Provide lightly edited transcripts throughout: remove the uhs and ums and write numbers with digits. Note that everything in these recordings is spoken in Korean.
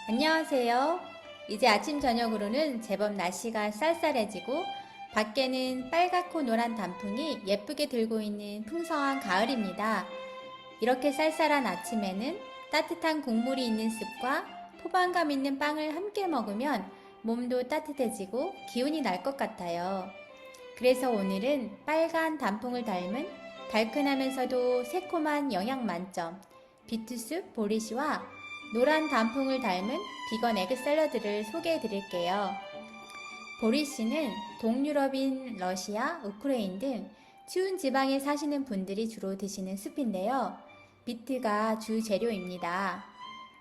안녕하세요. 이제 아침 저녁으로는 제법 날씨가 쌀쌀해지고 밖에는 빨갛고 노란 단풍이 예쁘게 들고 있는 풍성한 가을입니다. 이렇게 쌀쌀한 아침에는 따뜻한 국물이 있는 습과 포만감 있는 빵을 함께 먹으면 몸도 따뜻해지고 기운이 날 것 같아요. 그래서 오늘은 빨간 단풍을 닮은 달큰하면서도 새콤한 영양 만점 비트숲 보리시와 노란 단풍을 닮은 비건 에그 샐러드를 소개해 드릴게요. 보리씨는 동유럽인 러시아, 우크레인 등 추운 지방에 사시는 분들이 주로 드시는 숲인데요. 비트가 주 재료입니다.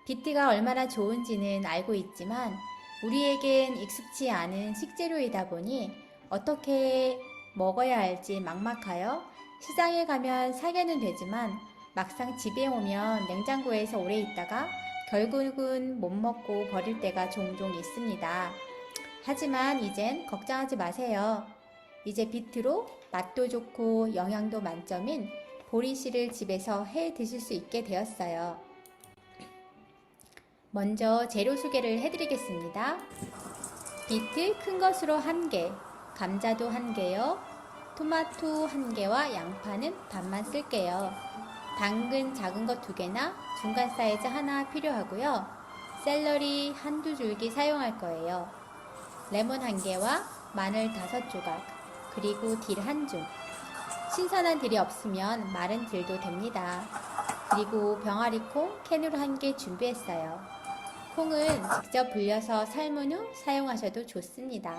비트가 얼마나 좋은지는 알고 있지만 우리에겐 익숙치 않은 식재료이다 보니 어떻게 먹어야 할지 막막하여 시장에 가면 사게는 되지만 막상 집에 오면 냉장고에서 오래 있다가 결국은 못 먹고 버릴 때가 종종 있습니다. 하지만 이젠 걱정하지 마세요. 이제 비트로 맛도 좋고 영양도 만점인 보리씨를 집에서 해 드실 수 있게 되었어요. 먼저 재료 소개를 해드리겠습니다. 비트 큰 것으로 1개, 감자도 1개요. 토마토 1개와 양파는 반만 쓸게요. 당근 작은 것 2개나 중간 사이즈 하나 필요하고요. 샐러리 한두 줄기 사용할 거예요. 레몬 1개와 마늘 5조각, 그리고 딜 1줌. 신선한 딜이 없으면 마른 딜도 됩니다. 그리고 병아리콩 캔으로 1개 준비했어요. 콩은 직접 불려서 삶은 후 사용하셔도 좋습니다.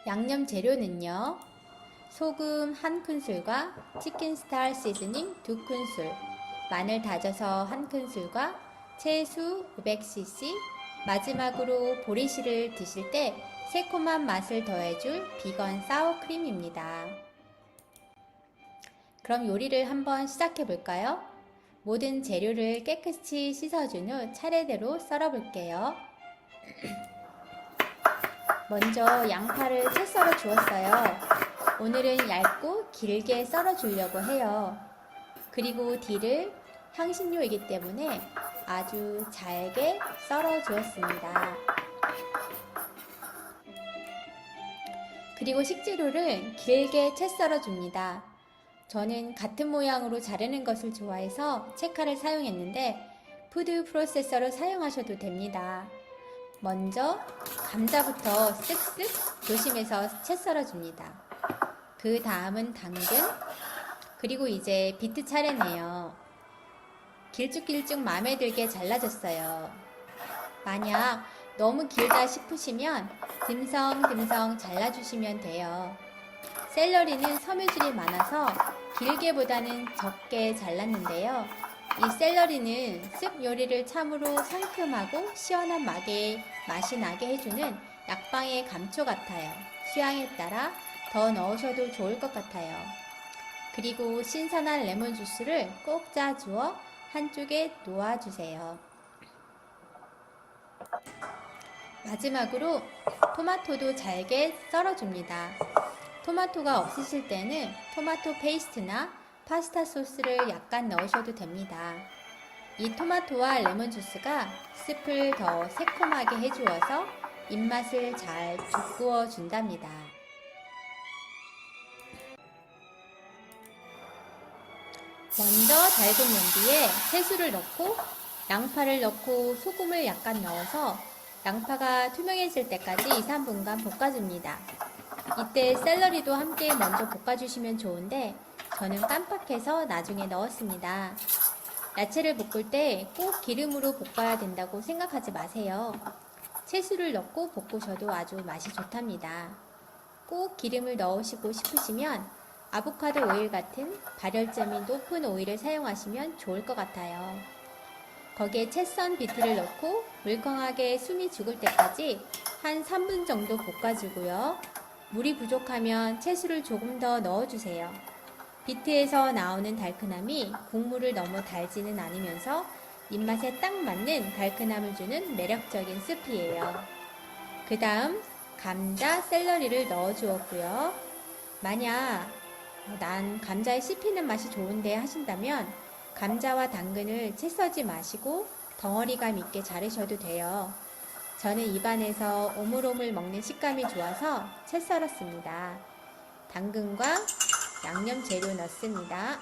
양념 재료는요. 소금 1큰술과 치킨 스타 시즈닝 2큰술, 마늘 다져서 1큰술과 채수 500cc, 마지막으로 보리씨를 드실 때 새콤한 맛을 더해줄 비건 사워크림입니다. 그럼 요리를 한번 시작해 볼까요? 모든 재료를 깨끗이 씻어준 후 차례대로 썰어 볼게요. 먼저 양파를 채 썰어 주었어요. 오늘은 얇고 길게 썰어 주려고 해요. 그리고 딜을 향신료이기 때문에 아주 잘게 썰어 주었습니다. 그리고 식재료를 길게 채 썰어 줍니다. 저는 같은 모양으로 자르는 것을 좋아해서 채칼을 사용했는데 푸드 프로세서로 사용하셔도 됩니다. 먼저 감자부터 쓱쓱 조심해서 채 썰어줍니다. 그 다음은 당근, 그리고 이제 비트 차례네요. 길쭉길쭉 마음에 들게 잘라줬어요. 만약 너무 길다 싶으시면 듬성듬성 잘라주시면 돼요. 샐러리는 섬유질이 많아서 길게보다는 적게 잘랐는데요. 이 샐러리는 습 요리를 참으로 상큼하고 시원한 맛이 나게 해주는 약방의 감초 같아요. 취향에 따라 더 넣으셔도 좋을 것 같아요. 그리고 신선한 레몬 주스를 꼭 짜주어 한쪽에 놓아주세요. 마지막으로 토마토도 잘게 썰어줍니다. 토마토가 없으실 때는 토마토 페이스트나 파스타 소스를 약간 넣으셔도 됩니다. 이 토마토와 레몬 주스가 스프를 더 새콤하게 해주어서 입맛을 잘 돋구어 준답니다. 먼저 달군 냄비에 채소를 넣고 양파를 넣고 소금을 약간 넣어서 양파가 투명해질 때까지 2~3분간 볶아줍니다. 이때 샐러리도 함께 먼저 볶아주시면 좋은데 저는 깜빡해서 나중에 넣었습니다. 야채를 볶을 때 꼭 기름으로 볶아야 된다고 생각하지 마세요. 채소를 넣고 볶으셔도 아주 맛이 좋답니다. 꼭 기름을 넣으시고 싶으시면 아보카도 오일 같은 발열점이 높은 오일을 사용하시면 좋을 것 같아요. 거기에 채 썬 비트를 넣고 물컹하게 숨이 죽을 때까지 한 3분 정도 볶아주고요. 물이 부족하면 채소를 조금 더 넣어주세요. 비트에서 나오는 달큰함이 국물을 너무 달지는 않으면서 입맛에 딱 맞는 달큰함을 주는 매력적인 스프예요. 그 다음 감자, 샐러리를 넣어주었고요. 만약 난 감자에 씹히는 맛이 좋은데 하신다면 감자와 당근을 채 썰지 마시고 덩어리감 있게 자르셔도 돼요. 저는 입안에서 오물오물 먹는 식감이 좋아서 채 썰었습니다. 당근과 양념 재료 넣습니다.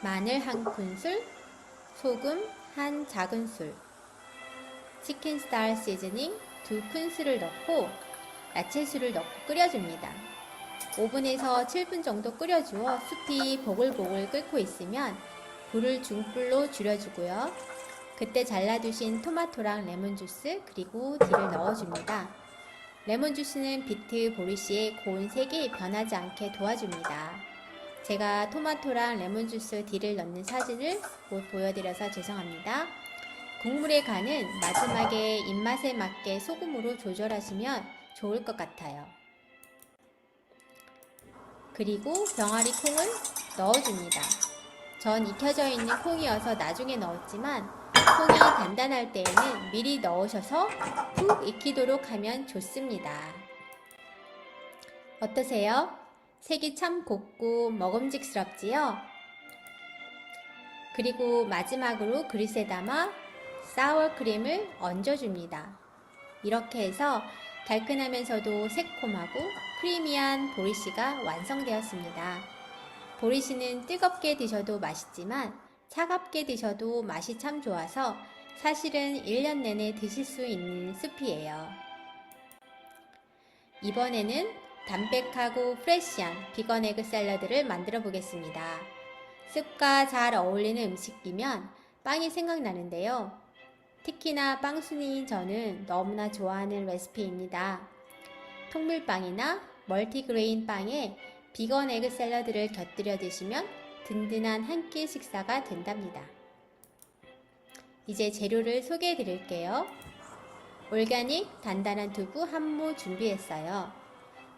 마늘 한 큰술, 소금 한 작은술, 치킨 스타일 시즈닝 2큰술을 넣고 야채수를 넣고 끓여줍니다. 5분에서 7분 정도 끓여주어 숲이 보글보글 끓고 있으면 불을 중불로 줄여주고요. 그때 잘라두신 토마토랑 레몬주스 그리고 딜을 넣어줍니다. 레몬주스는 비트 보리씨의 고운 색이 변하지 않게 도와줍니다. 제가 토마토랑 레몬주스 딜을 넣는 사진을 못 보여드려서 죄송합니다. 국물의 간은 마지막에 입맛에 맞게 소금으로 조절하시면 좋을 것 같아요. 그리고 병아리 콩을 넣어줍니다. 전 익혀져 있는 콩이어서 나중에 넣었지만 콩이 단단할 때에는 미리 넣으셔서 푹 익히도록 하면 좋습니다. 어떠세요? 색이 참 곱고 먹음직스럽지요? 그리고 마지막으로 그릇에 담아 사워크림을 얹어줍니다. 이렇게 해서 달큰하면서도 새콤하고 크리미한 보리씨가 완성되었습니다. 보리씨는 뜨겁게 드셔도 맛있지만 차갑게 드셔도 맛이 참 좋아서 사실은 1년 내내 드실 수 있는 숲이에요. 이번에는 담백하고 프레쉬한 비건 에그 샐러드를 만들어 보겠습니다. 숲과 잘 어울리는 음식이면 빵이 생각나는데요. 특히나 빵순이인 저는 너무나 좋아하는 레시피입니다. 통밀빵이나 멀티그레인 빵에 비건 에그 샐러드를 곁들여 드시면 든든한 한 끼 식사가 된답니다. 이제 재료를 소개해 드릴게요. 올가닉 단단한 두부 한 모 준비했어요.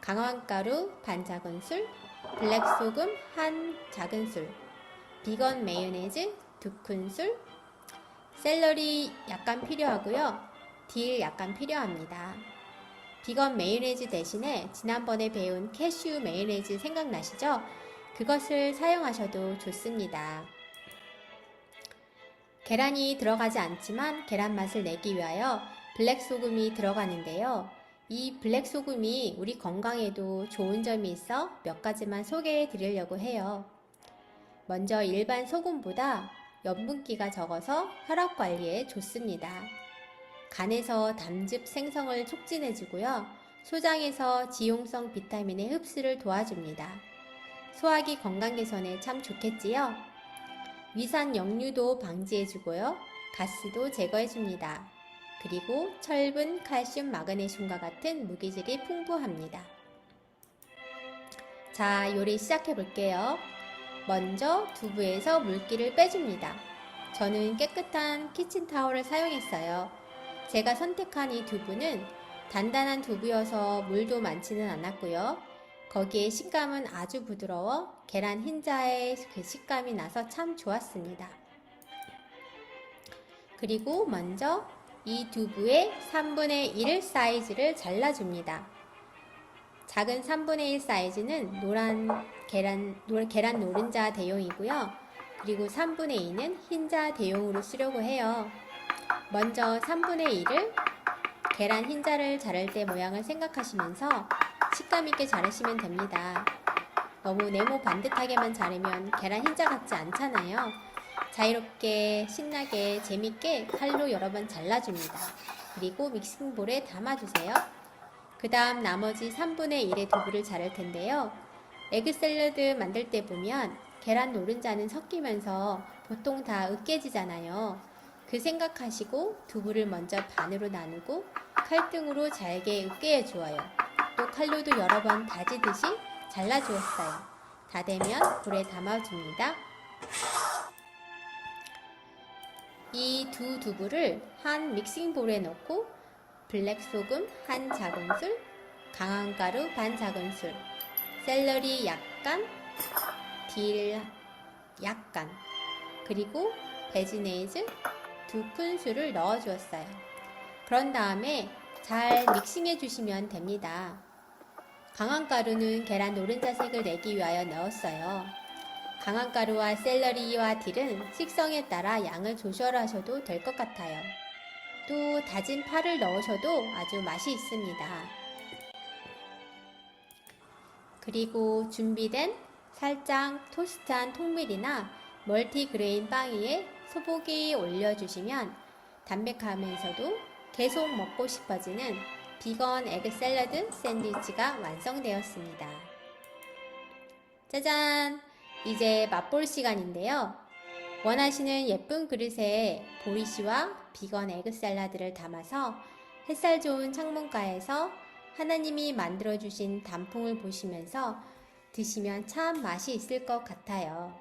강황가루 반 작은술, 블랙소금 한 작은술, 비건 마요네즈 2큰술, 샐러리 약간 필요하고요. 딜 약간 필요합니다. 비건 마요네즈 대신에 지난번에 배운 캐슈 마요네즈 생각나시죠? 그것을 사용하셔도 좋습니다. 계란이 들어가지 않지만 계란 맛을 내기 위하여 블랙 소금이 들어가는데요. 이 블랙 소금이 우리 건강에도 좋은 점이 있어 몇 가지만 소개해 드리려고 해요. 먼저 일반 소금보다 염분기가 적어서 혈압 관리에 좋습니다. 간에서 담즙 생성을 촉진해주고요. 소장에서 지용성 비타민의 흡수를 도와줍니다. 소화기 건강 개선에 참 좋겠지요? 위산 역류도 방지해주고요. 가스도 제거해줍니다. 그리고 철분, 칼슘, 마그네슘과 같은 무기질이 풍부합니다. 자, 요리 시작해 볼게요. 먼저 두부에서 물기를 빼줍니다. 저는 깨끗한 키친타올을 사용했어요. 제가 선택한 이 두부는 단단한 두부여서 물도 많지는 않았고요. 거기에 식감은 아주 부드러워 계란 흰자의 그 식감이 나서 참 좋았습니다. 그리고 먼저 이 두부의 3분의 1 사이즈를 잘라줍니다. 작은 3분의 1 사이즈는 계란 노른자 대용이고요. 그리고 3분의 2는 흰자 대용으로 쓰려고 해요. 먼저 3분의 1을 계란 흰자를 자를 때 모양을 생각하시면서 식감 있게 자르시면 됩니다. 너무 네모 반듯하게만 자르면 계란 흰자 같지 않잖아요. 자유롭게 신나게 재밌게 칼로 여러 번 잘라줍니다. 그리고 믹싱볼에 담아주세요. 그 다음 나머지 3분의 1의 두부를 자를 텐데요. 에그 샐러드 만들 때 보면 계란 노른자는 섞이면서 보통 다 으깨지잖아요. 그 생각하시고 두부를 먼저 반으로 나누고 칼등으로 잘게 으깨어 주어요. 또 칼로도 여러 번 다지듯이 잘라주었어요. 다 되면 볼에 담아줍니다. 이 두 두부를 한 믹싱볼에 넣고 블랙 소금 한 작은술, 강황가루 반 작은술, 샐러리 약간, 딜 약간, 그리고 베지네이즈 2큰술을 넣어주었어요. 그런 다음에 잘 믹싱해 주시면 됩니다. 강황가루는 계란 노른자 색을 내기 위하여 넣었어요. 강황가루와 샐러리와 딜은 식성에 따라 양을 조절하셔도 될 것 같아요. 또 다진 파를 넣으셔도 아주 맛이 있습니다. 그리고 준비된 살짝 토스트한 통밀이나 멀티그레인 빵 위에 소고기 올려주시면 담백하면서도 계속 먹고 싶어지는 비건 에그 샐러드 샌드위치가 완성되었습니다. 짜잔! 이제 맛볼 시간인데요. 원하시는 예쁜 그릇에 보리씨와 비건 에그 샐러드를 담아서 햇살 좋은 창문가에서 하나님이 만들어주신 단풍을 보시면서 드시면 참 맛이 있을 것 같아요.